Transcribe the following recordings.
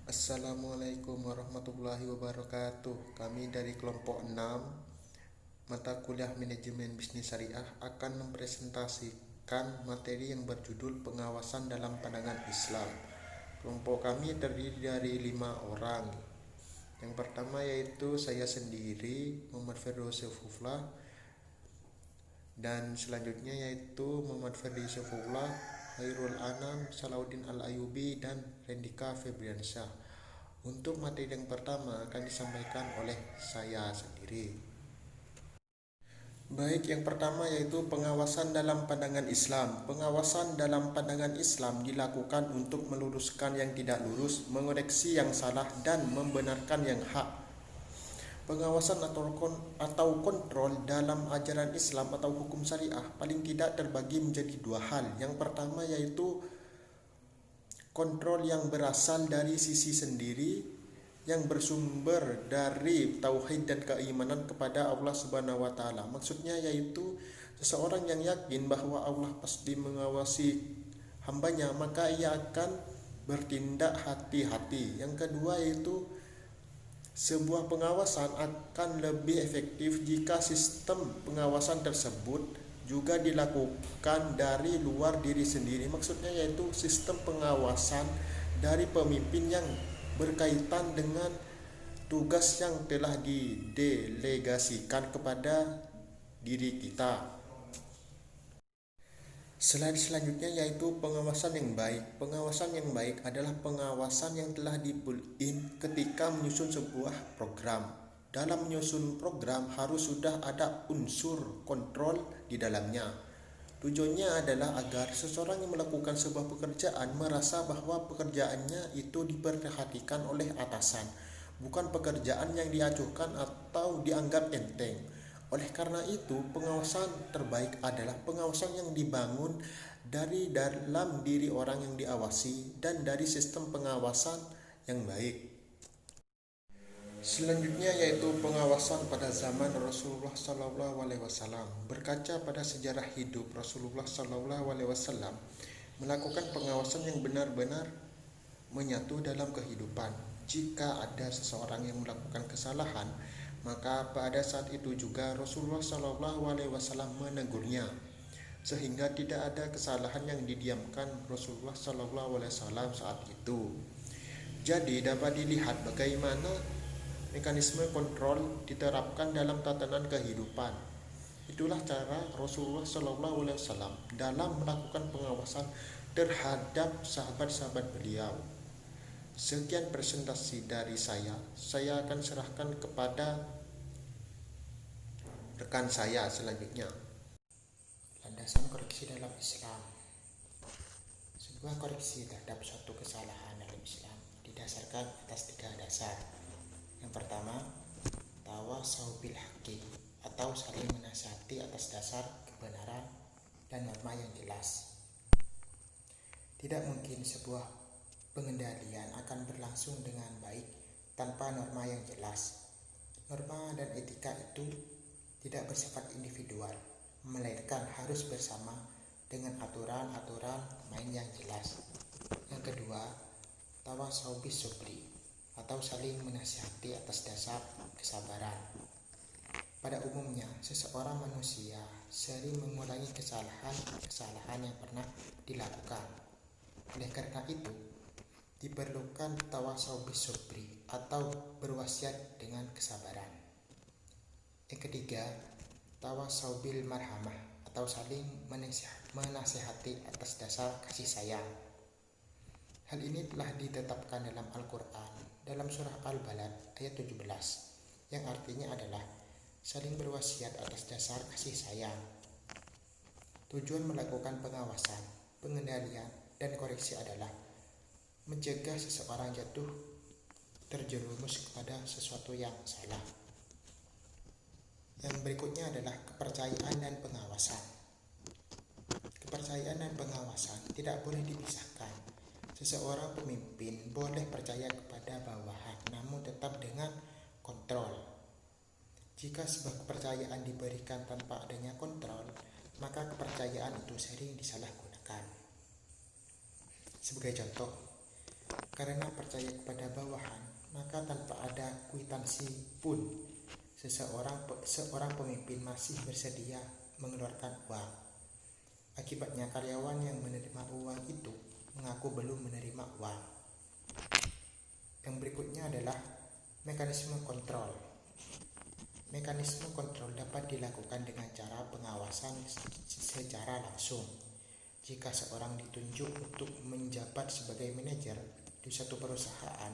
Assalamualaikum warahmatullahi wabarakatuh. Kami dari kelompok 6 mata kuliah manajemen bisnis syariah akan mempresentasikan materi yang berjudul pengawasan dalam pandangan Islam. Kelompok kami terdiri dari 5 orang. Yang pertama yaitu saya sendiri, Muhammad Firdaus Saifullah, dan selanjutnya yaitu Muhammad Ferdi Saifullah, Khairul Anam, Salahuddin Al-Ayubi, dan Rendika Febriansyah. Untuk materi yang pertama akan disampaikan oleh saya sendiri. Baik, yang pertama yaitu pengawasan dalam pandangan Islam. Pengawasan dalam pandangan Islam dilakukan untuk meluruskan yang tidak lurus, mengoreksi yang salah, dan membenarkan yang hak. Pengawasan atau kontrol dalam ajaran Islam atau hukum syariah paling tidak terbagi menjadi dua hal. Yang pertama yaitu kontrol yang berasal dari sisi sendiri, yang bersumber dari tauhid dan keimanan kepada Allah Subhanahu wa taala. Maksudnya yaitu seseorang yang yakin bahwa Allah pasti mengawasi hambanya, maka ia akan bertindak hati-hati. Yang kedua yaitu sebuah pengawasan akan lebih efektif jika sistem pengawasan tersebut juga dilakukan dari luar diri sendiri. Maksudnya yaitu sistem pengawasan dari pemimpin yang berkaitan dengan tugas yang telah didelegasikan kepada diri kita. Selanjutnya yaitu pengawasan yang baik. Pengawasan yang baik adalah pengawasan yang telah di-build-in ketika menyusun sebuah program. Dalam menyusun program harus sudah ada unsur kontrol di dalamnya. Tujuannya adalah agar seseorang yang melakukan sebuah pekerjaan merasa bahwa pekerjaannya itu diperhatikan oleh atasan, bukan pekerjaan yang diacuhkan atau dianggap enteng. Oleh karena itu, pengawasan terbaik adalah pengawasan yang dibangun dari dalam diri orang yang diawasi dan dari sistem pengawasan yang baik. Selanjutnya yaitu pengawasan pada zaman Rasulullah SAW. Berkaca pada sejarah hidup Rasulullah SAW melakukan pengawasan yang benar-benar menyatu dalam kehidupan. Jika ada seseorang yang melakukan kesalahan, maka pada saat itu juga Rasulullah SAW menegurnya, sehingga tidak ada kesalahan yang didiamkan Rasulullah SAW saat itu. Jadi dapat dilihat bagaimana mekanisme kontrol diterapkan dalam tatanan kehidupan. Itulah cara Rasulullah SAW dalam melakukan pengawasan terhadap sahabat-sahabat beliau. Sekian presentasi dari saya akan serahkan kepada rekan saya selanjutnya. Landasan koreksi dalam Islam. Sebuah koreksi terhadap suatu kesalahan dalam Islam didasarkan atas 3 dasar. Yang pertama, tawasau bil haqqi atau saling menasihati atas dasar kebenaran dan norma yang jelas. Tidak mungkin sebuah pengendalian akan berlangsung dengan baik tanpa norma yang jelas. Norma dan etika itu tidak bersifat individual, melainkan harus bersama dengan aturan-aturan main yang jelas. Yang kedua, tawasau bis sabri atau saling menasihati atas dasar kesabaran. Pada umumnya, seseorang manusia sering mengulangi kesalahan yang pernah dilakukan. Oleh karena itu, diperlukan tawasau bis sabri atau berwasiat dengan kesabaran. Yang ketiga, tawasau bil marhamah atau saling menasihati atas dasar kasih sayang. Hal ini telah ditetapkan dalam Al-Quran dalam surah Al-Balad ayat 17 yang artinya adalah saling berwasiat atas dasar kasih sayang. Tujuan melakukan pengawasan, pengendalian, dan koreksi adalah mencegah seseorang jatuh terjerumus kepada sesuatu yang salah. Yang berikutnya adalah kepercayaan dan pengawasan. Kepercayaan dan pengawasan tidak boleh dipisahkan. Seseorang pemimpin boleh percaya kepada bawahan, namun tetap dengan kontrol. Jika sebuah kepercayaan diberikan tanpa adanya kontrol, maka kepercayaan itu sering disalahgunakan. Sebagai contoh, Karena percaya kepada bawahan, maka tanpa ada kwitansi pun seorang pemimpin masih bersedia mengeluarkan uang. Akibatnya karyawan yang menerima uang itu mengaku belum menerima uang. Yang berikutnya adalah mekanisme kontrol. Mekanisme kontrol dapat dilakukan dengan cara pengawasan secara langsung. Jika seorang ditunjuk untuk menjabat sebagai manajer di suatu perusahaan,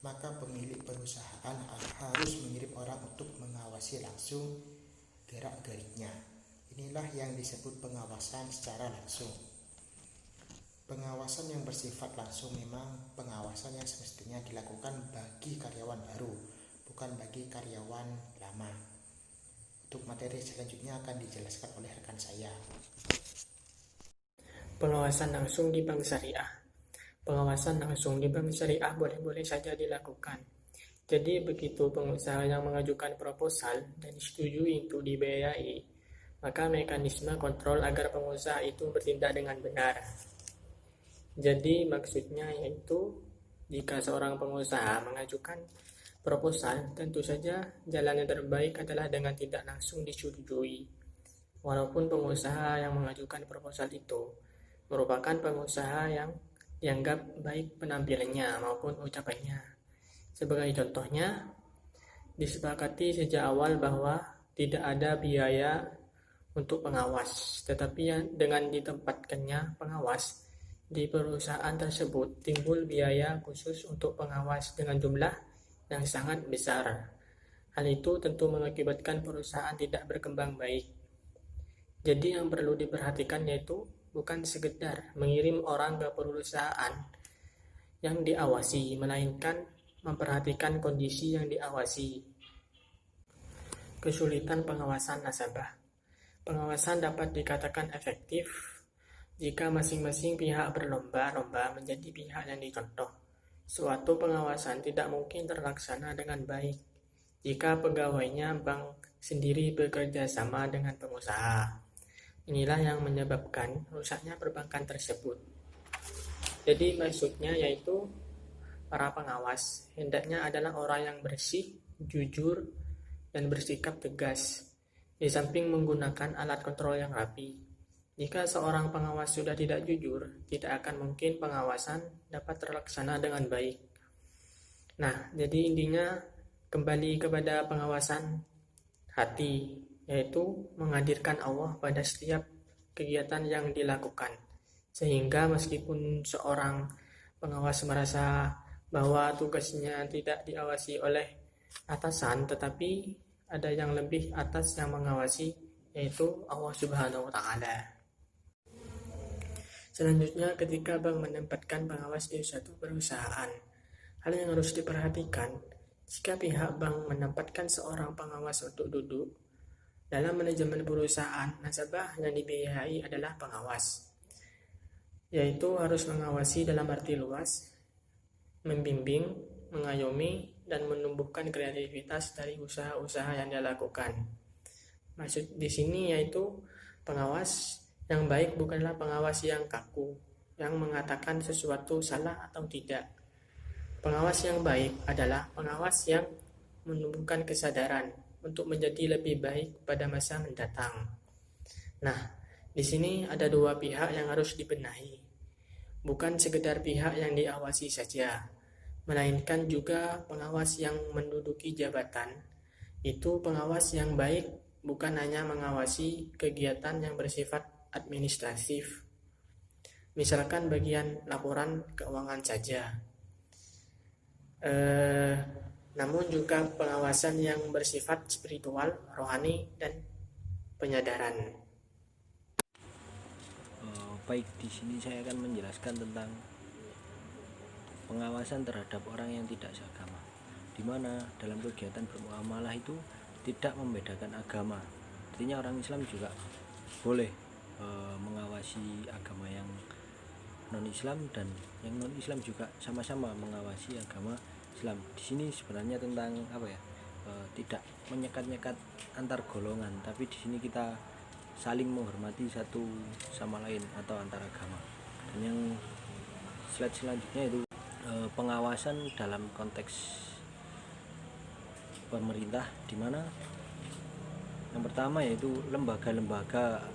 maka pemilik perusahaan harus mengirim orang untuk mengawasi langsung gerak-geriknya. Inilah yang disebut pengawasan secara langsung. Pengawasan yang bersifat langsung memang pengawasan yang semestinya dilakukan bagi karyawan baru, bukan bagi karyawan lama. Untuk materi selanjutnya akan dijelaskan oleh rekan saya. Pengawasan langsung di bank syariah. Pengawasan langsung di bank syariah boleh-boleh saja dilakukan. Jadi begitu pengusaha yang mengajukan proposal dan disetujui untuk dibiayai, maka mekanisme kontrol agar pengusaha itu bertindak dengan benar. Jadi maksudnya yaitu jika seorang pengusaha mengajukan proposal, tentu saja jalan yang terbaik adalah dengan tidak langsung disetujui. Walaupun pengusaha yang mengajukan proposal itu merupakan pengusaha yang dianggap baik penampilannya maupun ucapannya. Sebagai contohnya, disepakati sejak awal bahwa tidak ada biaya untuk pengawas, tetapi dengan ditempatkannya pengawas di perusahaan tersebut timbul biaya khusus untuk pengawas dengan jumlah yang sangat besar. Hal itu tentu mengakibatkan perusahaan tidak berkembang baik. Jadi yang perlu diperhatikan yaitu bukan sekedar mengirim orang ke perusahaan yang diawasi, melainkan memperhatikan kondisi yang diawasi. Kesulitan pengawasan nasabah. Pengawasan dapat dikatakan efektif jika masing-masing pihak berlomba-lomba menjadi pihak yang dicontoh. Suatu pengawasan tidak mungkin terlaksana dengan baik jika pegawainya bank sendiri bekerja sama dengan pengusaha. Inilah yang menyebabkan rusaknya perbankan tersebut. Jadi maksudnya yaitu para pengawas hendaknya adalah orang yang bersih, jujur, dan bersikap tegas, di samping menggunakan alat kontrol yang rapi. Jika seorang pengawas sudah tidak jujur, tidak akan mungkin pengawasan dapat terlaksana dengan baik. Nah, jadi intinya kembali kepada pengawasan hati, yaitu menghadirkan Allah pada setiap kegiatan yang dilakukan. Sehingga meskipun seorang pengawas merasa bahwa tugasnya tidak diawasi oleh atasan, tetapi ada yang lebih atas yang mengawasi, yaitu Allah Subhanahu wa Ta'ala. Selanjutnya, ketika bank menempatkan pengawas di suatu perusahaan, hal yang harus diperhatikan, jika pihak bank menempatkan seorang pengawas untuk duduk dalam manajemen perusahaan, nasabah yang dibiayai adalah pengawas, yaitu harus mengawasi dalam arti luas, membimbing, mengayomi, dan menumbuhkan kreativitas dari usaha-usaha yang dia lakukan. Maksud di sini yaitu pengawas yang baik bukanlah pengawas yang kaku, yang mengatakan sesuatu salah atau tidak. Pengawas yang baik adalah pengawas yang menumbuhkan kesadaran untuk menjadi lebih baik pada masa mendatang. Nah, di sini ada dua pihak yang harus dibenahi. Bukan sekedar pihak yang diawasi saja, melainkan juga pengawas yang menduduki jabatan. Itu pengawas yang baik bukan hanya mengawasi kegiatan yang bersifat administratif, misalkan bagian laporan keuangan saja, namun juga pengawasan yang bersifat spiritual, rohani, dan penyadaran. Baik, di sini saya akan menjelaskan tentang pengawasan terhadap orang yang tidak seagama, di mana dalam kegiatan bermuamalah itu tidak membedakan agama. Artinya orang Islam juga boleh mengawasi agama yang non-Islam, dan yang non-Islam juga sama-sama mengawasi agama Islam. Di sini sebenarnya tentang tidak menyekat-nyekat antar golongan, tapi di sini kita saling menghormati satu sama lain atau antar agama. Dan yang slide selanjutnya itu pengawasan dalam konteks pemerintah, di mana yang pertama yaitu lembaga-lembaga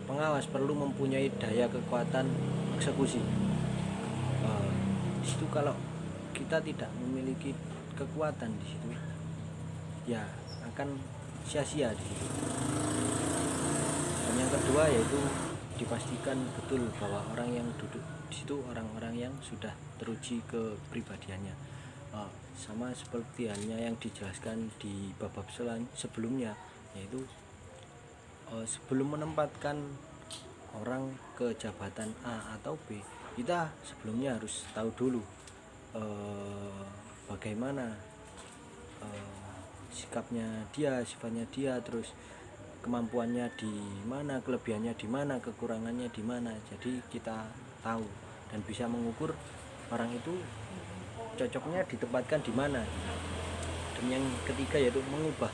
pengawas perlu mempunyai daya kekuatan eksekusi. Di situ kalau kita tidak memiliki kekuatan di situ, ya akan sia-sia di situ. Dan yang kedua yaitu dipastikan betul bahwa orang yang duduk di situ orang-orang yang sudah teruji kepribadiannya. Sama seperti halnya yang dijelaskan di bab sebelumnya, yaitu sebelum menempatkan orang ke jabatan A atau B, kita sebelumnya harus tahu dulu bagaimana sifatnya dia, terus kemampuannya di mana, kelebihannya di mana, kekurangannya di mana. Jadi kita tahu dan bisa mengukur orang itu cocoknya ditempatkan di mana. Dan yang ketiga yaitu mengubah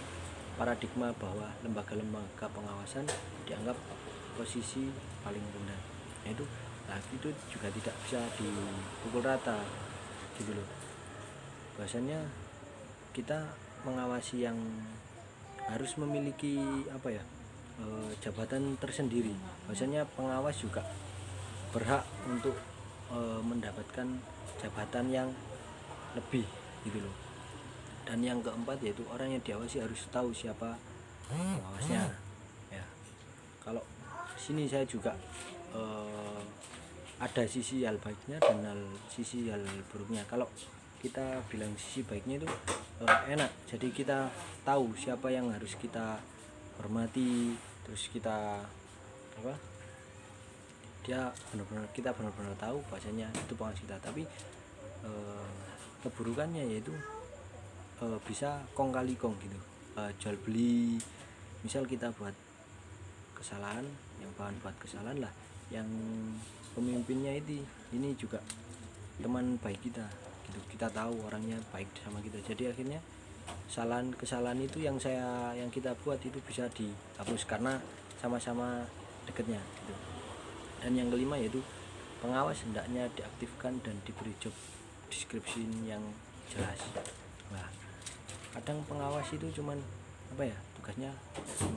paradigma bahwa lembaga-lembaga pengawasan dianggap posisi paling rendah. Itu juga tidak bisa dipukul rata gitu loh. Bahasanya kita mengawasi yang harus memiliki jabatan tersendiri. Bahasanya pengawas juga berhak untuk mendapatkan jabatan yang lebih gitu loh. Dan yang keempat yaitu orang yang diawasi harus tahu siapa pengawasnya ya. Kalau sini saya juga ada sisi hal baiknya dan sisi hal buruknya. Kalau kita bilang sisi baiknya itu enak, jadi kita tahu siapa yang harus kita hormati, terus kita kita benar-benar tahu bahasanya itu pengawas kita. Tapi keburukannya yaitu bisa kong kali kong gitu, jual beli. Misal kita buat kesalahan, yang bahan buat kesalahan lah, yang pemimpinnya ini juga teman baik kita gitu, kita tahu orangnya baik sama kita, jadi akhirnya kesalahan itu yang kita buat itu bisa dihapus karena sama-sama dekatnya gitu. Dan yang kelima yaitu pengawas hendaknya diaktifkan dan diberi job description yang jelas. Nah, kadang pengawas itu cuman tugasnya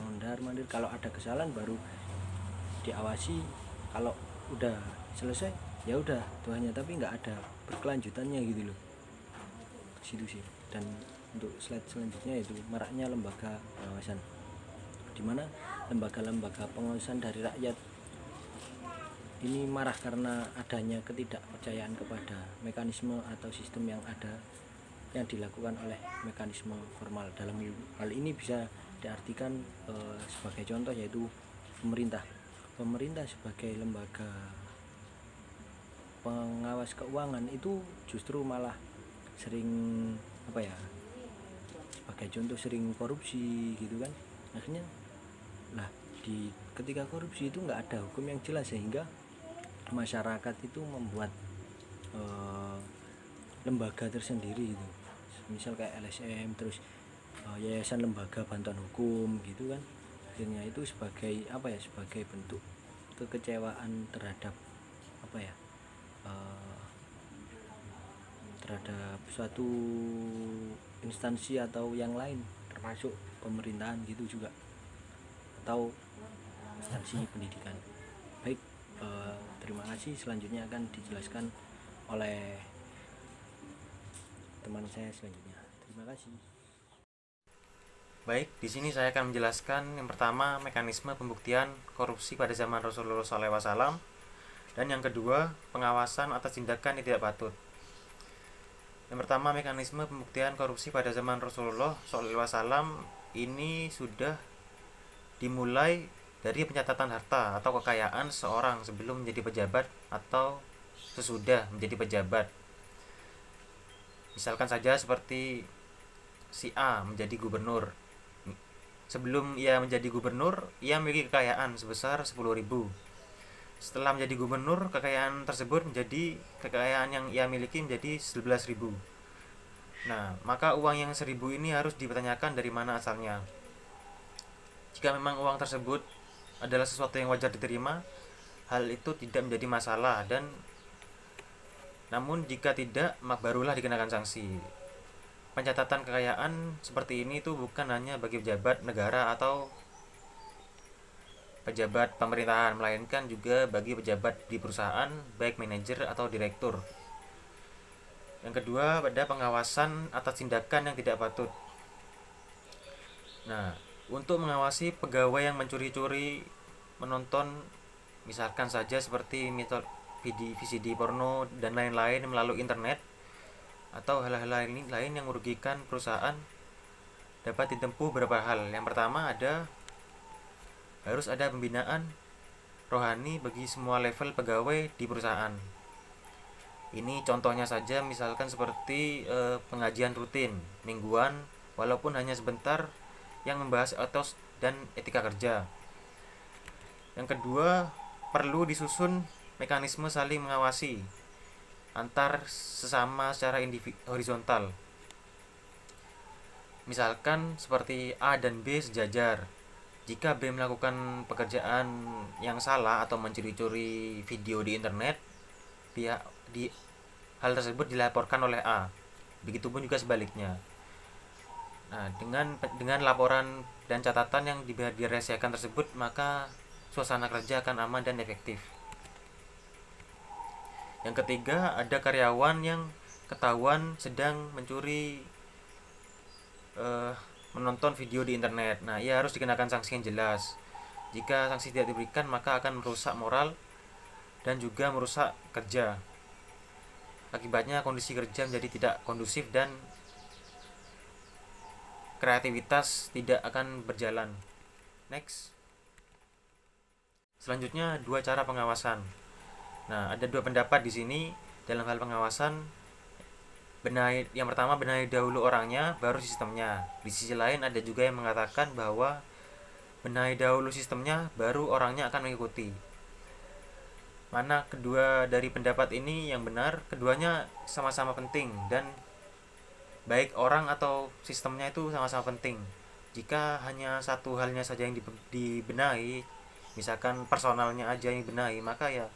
mondar-mandir, kalau ada kesalahan baru diawasi, kalau udah selesai ya udah tuanya, tapi nggak ada berkelanjutannya gitu loh. Situ sih. Dan untuk slide selanjutnya yaitu maraknya lembaga pengawasan, dimana lembaga-lembaga pengawasan dari rakyat ini marah karena adanya ketidakpercayaan kepada mekanisme atau sistem yang dilakukan oleh mekanisme formal. Dalam hal ini bisa diartikan sebagai contoh yaitu pemerintah sebagai lembaga pengawas keuangan itu justru malah sering sebagai contoh sering korupsi gitu kan. Akhirnya ketika korupsi itu nggak ada hukum yang jelas, sehingga masyarakat itu membuat lembaga tersendiri gitu, misal kayak LSM, terus yayasan lembaga bantuan hukum gitu kan. Akhirnya itu sebagai sebagai bentuk kekecewaan terhadap terhadap suatu instansi atau yang lain, termasuk pemerintahan gitu juga, atau instansi pendidikan. Baik, terima kasih. Selanjutnya akan dijelaskan oleh teman saya selanjutnya. Terima kasih. Baik, di sini saya akan menjelaskan yang pertama mekanisme pembuktian korupsi pada zaman Rasulullah SAW, dan yang kedua pengawasan atas tindakan yang tidak patut. Yang pertama, mekanisme pembuktian korupsi pada zaman Rasulullah SAW ini sudah dimulai dari pencatatan harta atau kekayaan seorang sebelum menjadi pejabat atau sesudah menjadi pejabat. Misalkan saja seperti si A menjadi gubernur. Sebelum ia menjadi gubernur, ia memiliki kekayaan sebesar 10.000. Setelah menjadi gubernur, kekayaan tersebut kekayaan yang ia miliki menjadi 11.000. Nah, maka uang yang 1.000 ini harus dipertanyakan dari mana asalnya. Jika memang uang tersebut adalah sesuatu yang wajar diterima, hal itu tidak menjadi masalah dan Namun jika tidak, barulah dikenakan sanksi. Pencatatan kekayaan seperti ini itu bukan hanya bagi pejabat negara atau pejabat pemerintahan, melainkan juga bagi pejabat di perusahaan, baik manajer atau direktur. Yang kedua, pada pengawasan atas tindakan yang tidak patut. Nah, untuk mengawasi pegawai yang mencuri-curi menonton, misalkan saja seperti VCD porno dan lain-lain melalui internet, atau hal-hal lain yang merugikan perusahaan, dapat ditempuh beberapa hal. Yang pertama, harus ada pembinaan rohani bagi semua level pegawai di perusahaan. Ini contohnya saja, misalkan seperti pengajian rutin mingguan walaupun hanya sebentar yang membahas etos dan etika kerja. Yang kedua, perlu disusun mekanisme saling mengawasi antar sesama secara horizontal. Misalkan seperti A dan B sejajar. Jika B melakukan pekerjaan yang salah atau mencuri-curi video di internet, hal tersebut dilaporkan oleh A. Begitupun juga sebaliknya. Nah, dengan laporan dan catatan yang dirahasiakan tersebut, maka suasana kerja akan aman dan efektif. Yang ketiga, ada karyawan yang ketahuan sedang mencuri menonton video di internet. Nah, ia harus dikenakan sanksi yang jelas. Jika sanksi tidak diberikan, maka akan merusak moral dan juga merusak kerja. Akibatnya kondisi kerja menjadi tidak kondusif dan kreativitas tidak akan berjalan. Next. Selanjutnya, 2 cara pengawasan. Nah, ada 2 pendapat di sini dalam hal pengawasan. Yang pertama, benahi dahulu orangnya, baru sistemnya. Di sisi lain ada juga yang mengatakan bahwa benahi dahulu sistemnya, baru orangnya akan mengikuti. Mana kedua dari pendapat ini yang benar? Keduanya sama-sama penting, dan baik orang atau sistemnya itu sama-sama penting. Jika hanya satu halnya saja yang dibenahi, misalkan personalnya aja yang dibenahi, maka ya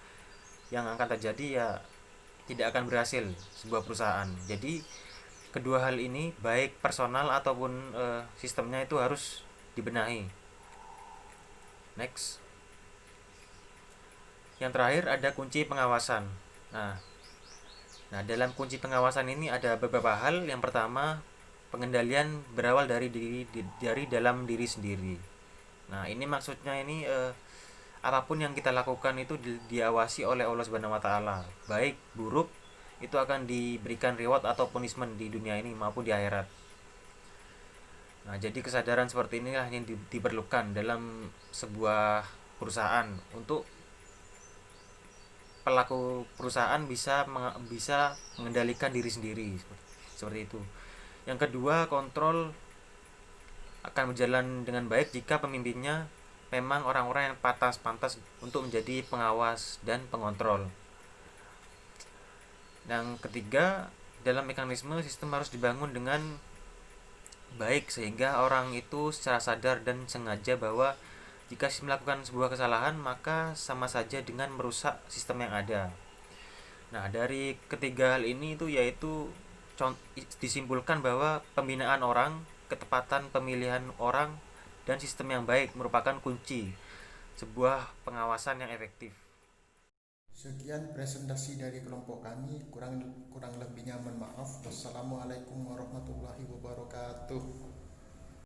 yang akan terjadi ya tidak akan berhasil sebuah perusahaan. Jadi kedua hal ini, baik personal ataupun sistemnya, itu harus dibenahi. Next. Yang terakhir ada kunci pengawasan. Nah, dalam kunci pengawasan ini ada beberapa hal. Yang pertama, pengendalian berawal dari dalam diri sendiri. Nah, ini maksudnya apapun yang kita lakukan itu diawasi oleh Allah Subhanahu wa taala. Baik buruk itu akan diberikan reward atau punishment di dunia ini maupun di akhirat. Nah, jadi kesadaran seperti inilah yang diperlukan dalam sebuah perusahaan untuk pelaku perusahaan bisa mengendalikan diri sendiri, seperti itu. Yang kedua, kontrol akan berjalan dengan baik jika pemimpinnya memang orang-orang yang pantas untuk menjadi pengawas dan pengontrol. Yang ketiga, dalam mekanisme sistem harus dibangun dengan baik sehingga orang itu secara sadar dan sengaja bahwa jika melakukan sebuah kesalahan maka sama saja dengan merusak sistem yang ada. Nah, dari ketiga hal ini yaitu disimpulkan bahwa pembinaan orang, ketepatan pemilihan orang, dan sistem yang baik merupakan kunci sebuah pengawasan yang efektif. Sekian presentasi dari kelompok kami, kurang lebihnya mohon maaf. Wassalamualaikum warahmatullahi wabarakatuh.